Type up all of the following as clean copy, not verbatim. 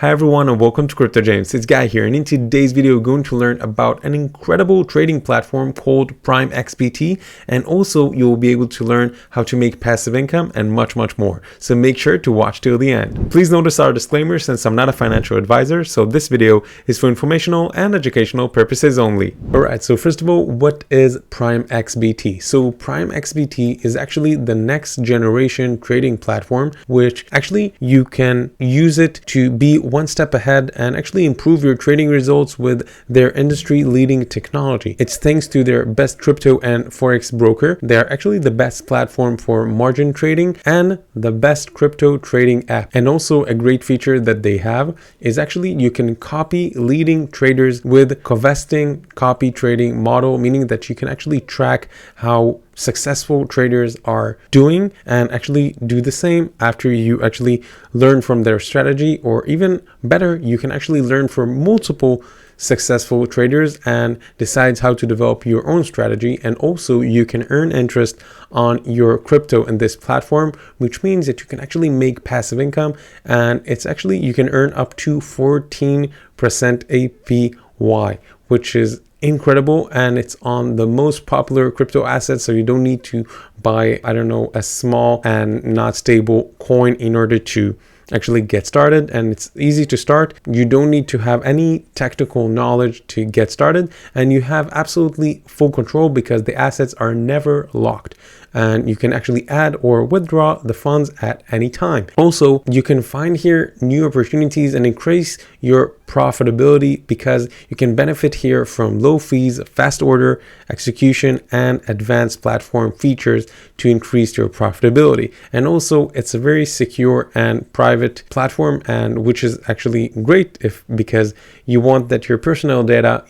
Hi everyone and welcome to Crypto James. It's Guy here, and in today's video we're going to learn about an incredible trading platform called Primexbt, and also you'll be able to learn how to make passive income and much more. So make sure to watch till the end. Please notice our disclaimer since I'm not a financial advisor, so this video is for informational and educational purposes only. Alright, so first of all, what is Primexbt? So Primexbt is actually the next generation trading platform, which actually you can use it to be one step ahead and actually improve your trading results with their industry leading technology. It's thanks to their best crypto and forex broker. They are actually the best platform for margin trading and the best crypto trading app. And also a great feature that they have is actually you can copy leading traders with covesting copy trading model, meaning that you can actually track how successful traders are doing and actually do the same after you actually learn from their strategy, or even better, you can actually learn from multiple successful traders and decides how to develop your own strategy. And also you can earn interest on your crypto in this platform, which means that you can actually make passive income, and it's actually you can earn up to 14% APY, which is incredible, and it's on the most popular crypto assets, so you don't need to buy, I don't know, a small and not stable coin in order to actually get started. And it's easy to start. You don't need to have any technical knowledge to get started, and you have absolutely full control because the assets are never locked and you can actually add or withdraw the funds at any time. Also, you can find here new opportunities and increase your profitability because you can benefit here from low fees, fast order execution, and advanced platform features to increase your profitability. And also it's a very secure and private platform, and which is actually great because you want that your personal data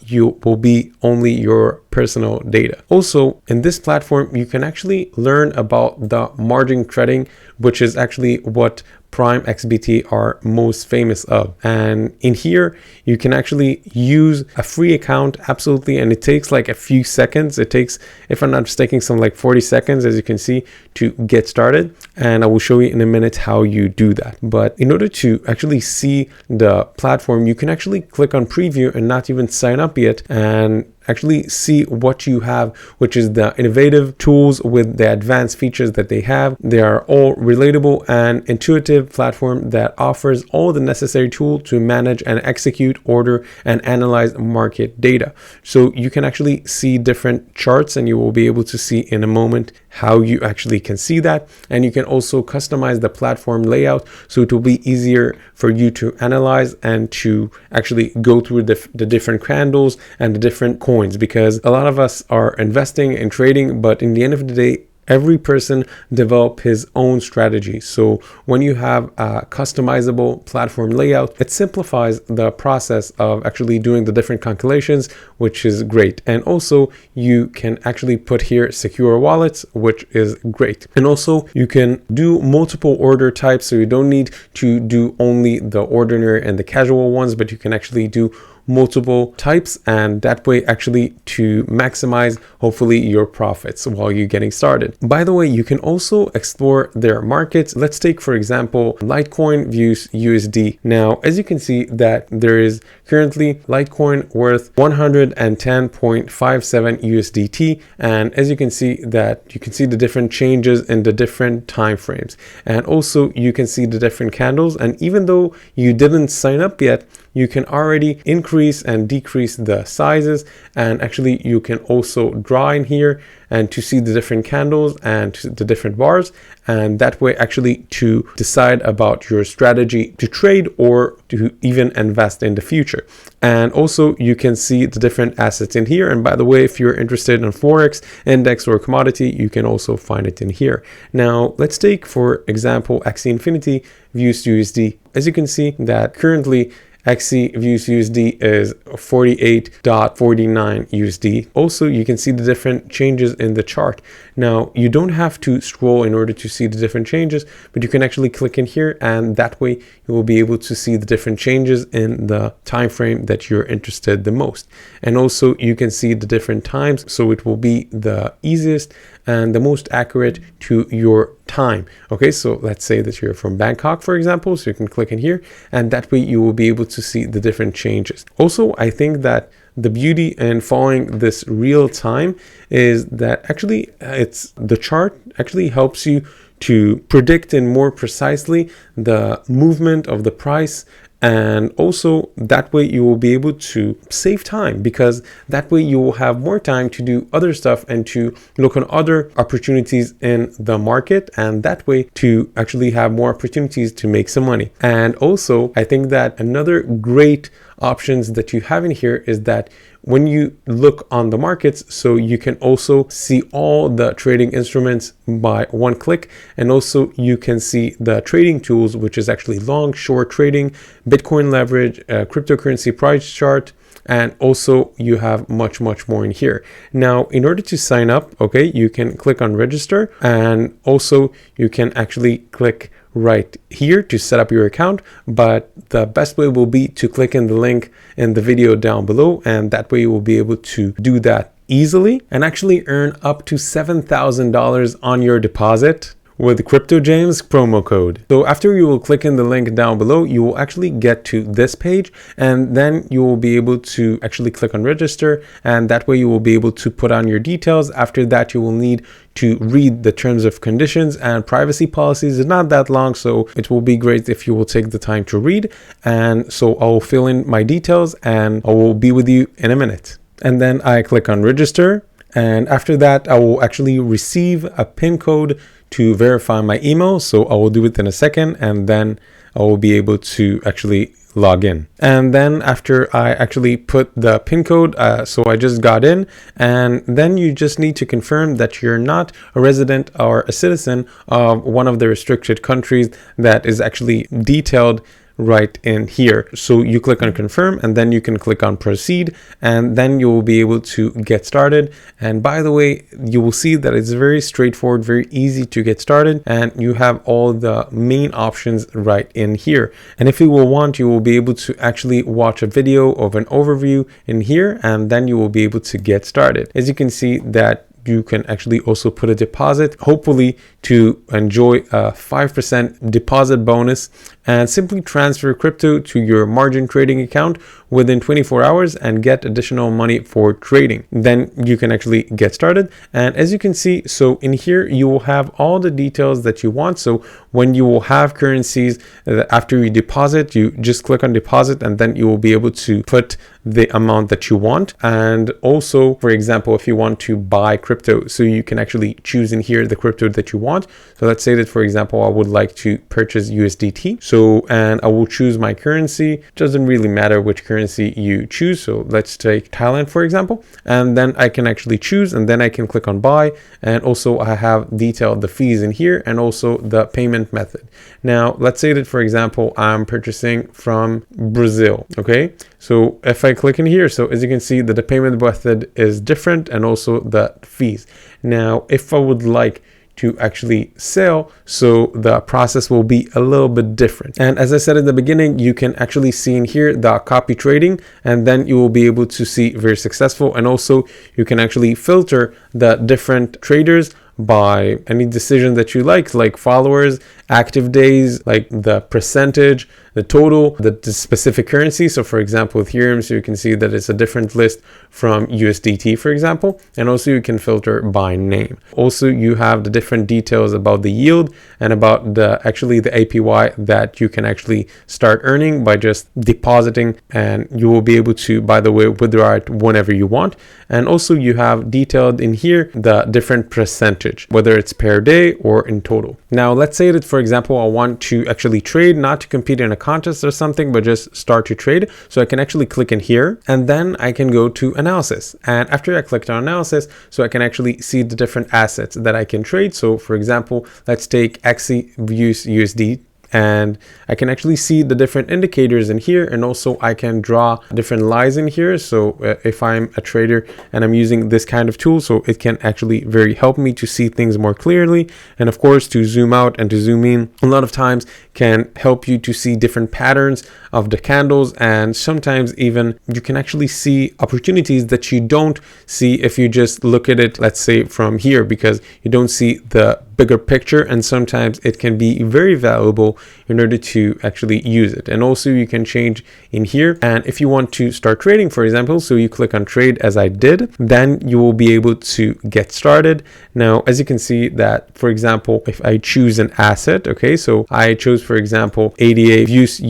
will be only your personal data. Also, in this platform you can actually learn about the margin trading, which is actually what Primexbt are most famous of. And in here you can actually use a free account absolutely, and it takes like a few seconds. It takes, if I'm not mistaken, some like 40 seconds, as you can see, to get started, and I will show you in a minute how you do that. But in order to actually see the platform, you can actually click on preview and not even sign up yet, and actually see what you have, which is the innovative tools with the advanced features that they have. They are all relatable and intuitive platform that offers all the necessary tools to manage and execute, order, and analyze market data. So you can actually see different charts, and you will be able to see in a moment how you actually can see that. And you can also customize the platform layout so it will be easier for you to analyze and to actually go through the different candles and the different coins, because a lot of us are investing and trading, but in the end of the day, every person develop his own strategy. So when you have a customizable platform layout, it simplifies the process of actually doing the different calculations, which is great. And also you can actually put here secure wallets, which is great. And also you can do multiple order types, so you don't need to do only the ordinary and the casual ones, but you can actually do multiple types, and that way actually to maximize hopefully your profits while you're getting started. By the way, you can also explore their markets. Let's take for example Litecoin vs USD. Now as you can see that there is currently Litecoin worth 110.57 USDT, and as you can see that you can see the different changes in the different time frames, and also you can see the different candles. And even though you didn't sign up yet, you can already increase and decrease the sizes, and actually you can also draw in here and to see the different candles and the different bars, and that way actually to decide about your strategy to trade or to even invest in the future. And also you can see the different assets in here. And by the way, if you're interested in forex, index, or commodity, you can also find it in here. Now let's take for example XC Infinity vs USD. As you can see that currently XC vs USD is 48.49 USD. Also, you can see the different changes in the chart. Now, you don't have to scroll in order to see the different changes, but you can actually click in here, and that way you will be able to see the different changes in the time frame that you're interested the most. And also, you can see the different times, so it will be the easiest and the most accurate to your time. Okay, so let's say that you're from Bangkok, for example, so you can click in here, and that way you will be able to see the different changes. Also, I think that the beauty in following this real time is that actually the chart actually helps you to predict in more precisely the movement of the price, and also that way you will be able to save time, because that way you will have more time to do other stuff and to look on other opportunities in the market, and that way to actually have more opportunities to make some money. And also I think that another great options that you have in here is that when you look on the markets, so you can also see all the trading instruments by one click, and also you can see the trading tools, which is actually long, short trading, Bitcoin leverage, cryptocurrency price chart, and also you have much more in here. Now, in order to sign up, okay, you can click on register, and also you can actually click right here to set up your account, but the best way will be to click in the link in the video down below, and that way you will be able to do that easily and actually earn up to $7,000 on your deposit with CryptoJames promo code. So after you will click in the link down below, you will actually get to this page, and then you will be able to actually click on register, and that way you will be able to put on your details. After that, you will need to read the terms of conditions and privacy policies. It's not that long, so it will be great if you will take the time to read. And so I will fill in my details and I will be with you in a minute. And then I click on register, and after that I will actually receive a PIN code to verify my email. So I will do it in a second, and then I will be able to actually log in. And then after I actually put the PIN code, so I just got in, and then you just need to confirm that you're not a resident or a citizen of one of the restricted countries that is actually detailed right in here. So you click on confirm, and then you can click on proceed, and then you will be able to get started. And by the way, you will see that it's very straightforward, very easy to get started, and you have all the main options right in here. And if you will want, you will be able to actually watch a video of an overview in here, and then you will be able to get started. As you can see that you can actually also put a deposit, hopefully to enjoy a 5% deposit bonus, and simply transfer crypto to your margin trading account within 24 hours and get additional money for trading. Then you can actually get started. And as you can see, so in here you will have all the details that you want. So when you will have currencies, after you deposit, you just click on deposit, and then you will be able to put the amount that you want. And also, for example, if you want to buy crypto, so you can actually choose in here the crypto that you want. So let's say that, for example, I would like to purchase USDT. And I will choose my currency. Doesn't really matter which currency you choose. So let's take Thailand, for example, and then I can actually choose, and then I can click on buy. And also I have detailed the fees in here, and also the payment method. Now, let's say that, for example, I'm purchasing from Brazil. Okay. So if I click in here, so as you can see that the payment method is different, and also the fees. Now, if I would like to actually sell, so the process will be a little bit different. And as I said in the beginning, you can actually see in here the copy trading, and then you will be able to see very successful. And also you can actually filter the different traders by any decision that you like followers, active days, like the percentage, the total, the specific currency. So for example, Ethereum, so you can see that it's a different list from USDT, for example. And also you can filter by name. Also, you have the different details about the yield and about the APY that you can actually start earning by just depositing, and you will be able to, by the way, withdraw it whenever you want. And also you have detailed in here the different percentage, whether it's per day or in total. Now, let's say that, for example, I want to actually trade, not to compete in a contest or something, but just start to trade. So I can actually click in here, and then I can go to analysis. And after I clicked on analysis, so I can actually see the different assets that I can trade. So for example, let's take XUSD, and I can actually see the different indicators in here, and also I can draw different lines in here. So if I'm a trader and I'm using this kind of tool, so it can actually very help me to see things more clearly. And of course, to zoom out and to zoom in a lot of times can help you to see different patterns of the candles, and sometimes even you can actually see opportunities that you don't see if you just look at it, let's say from here, because you don't see the bigger picture, and sometimes it can be very valuable in order to actually use it. And also you can change in here, and if you want to start trading, for example, so you click on trade as I did, then you will be able to get started. Now as you can see that, for example, if I choose an asset, okay, so I chose for example ADA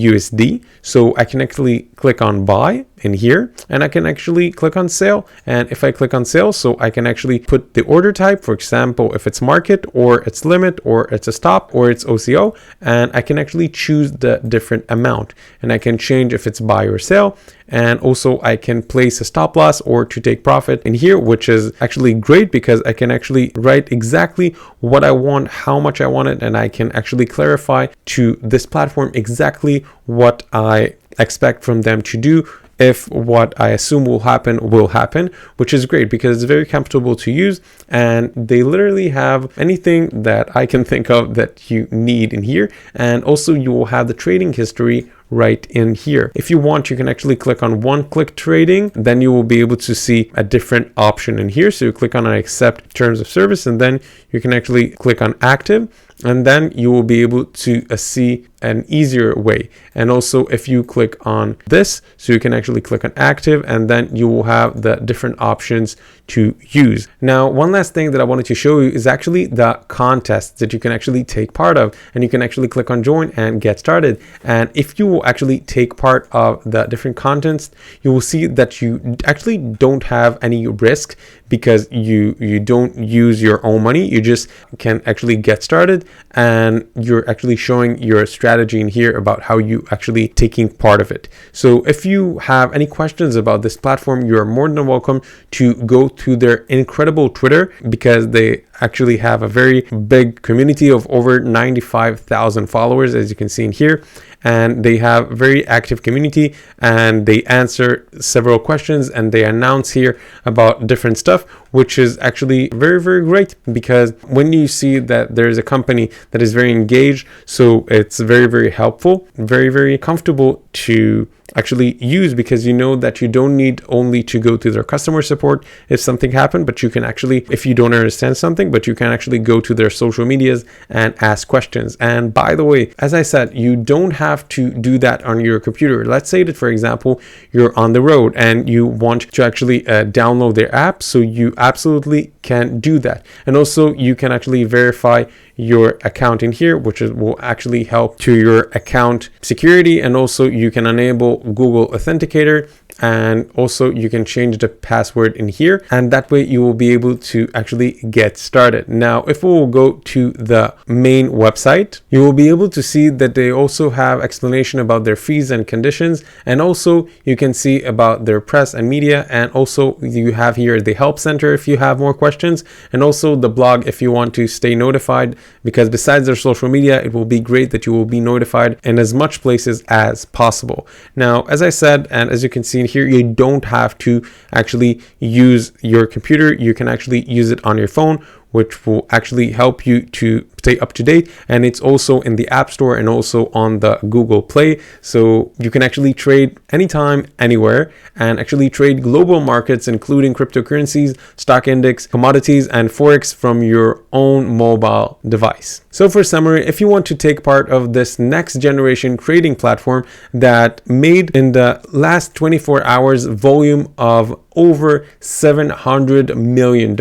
USD, so I can actually click on buy in here, and I can actually click on sale. And if I click on sale, so I can actually put the order type, for example, if it's market or it's limit or it's a stop or it's OCO, and I can actually choose the different amount, and I can change if it's buy or sell. And also I can place a stop loss or to take profit in here, which is actually great because I can actually write exactly what I want, how much I want it, and I can actually clarify to this platform exactly what I expect from them to do. If what I assume will happen, which is great because it's very comfortable to use, and they literally have anything that I can think of that you need in here. And also you will have the trading history right in here. If you want, you can actually click on one-click trading, then you will be able to see a different option in here. So you click on accept terms of service, and then you can actually click on active, and then you will be able to see an easier way. And also if you click on this, so you can actually click on active, and then you will have the different options to use. Now one last thing that I wanted to show you is actually the contests that you can actually take part of, and you can actually click on join and get started. And if you will actually take part of the different contests, you will see that you actually don't have any risk because you don't use your own money. You just can actually get started, and you're actually showing your strategy in here about how you actually taking part of it. So if you have any questions about this platform, you are more than welcome to go to their incredible Twitter, because they actually have a very big community of over 95,000 followers, as you can see in here. And they have very active community, and they answer several questions, and they announce here about different stuff, which is actually very, very great, because when you see that there's a company that is very engaged, so it's very, very helpful, very, very comfortable to actually use, because you know that you don't need only to go to their customer support if something happened, but you can actually, if you don't understand something, but you can actually go to their social medias and ask questions. And by the way, as I said, you don't have to do that on your computer. Let's say that, for example, you're on the road and you want to actually download their app, so you absolutely can do that. And also you can actually verify your account in here, which will actually help to your account security. And also you can enable Google Authenticator, and also you can change the password in here, and that way you will be able to actually get started. Now if we will go to the main website, you will be able to see that they also have explanation about their fees and conditions, and also you can see about their press and media, and also you have here the help center if you have more questions, and also the blog if you want to stay notified, because besides their social media, it will be great that you will be notified in as much places as possible. Now as I said, and as you can see here, you don't have to actually use your computer. You can actually use it on your phone, which will actually help you to stay up to date. And it's also in the App Store and also on the Google Play. So you can actually trade anytime, anywhere, and actually trade global markets, including cryptocurrencies, stock index, commodities, and Forex from your own mobile device. So for summary, if you want to take part of this next generation trading platform that made in the last 24 hours volume of over $700 million,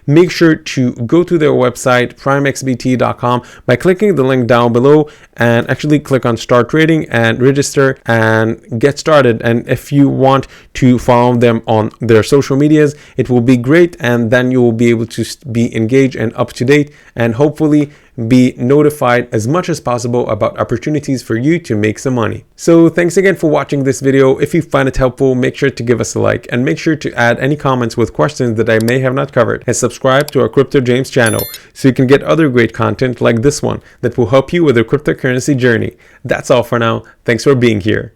make sure to go to their website, primexbt.com, by clicking the link down below, and actually click on start trading and register and get started. And if you want to follow them on their social medias, it will be great, and then you will be able to be engaged and up to date, and hopefully be notified as much as possible about opportunities for you to make some money. So thanks again for watching this video. If you find it helpful, make sure to give us a like, and make sure to add any comments with questions that I may have not covered, and subscribe to our Crypto James channel so you can get other great content like this one that will help you with your cryptocurrency journey. That's all for now. Thanks for being here.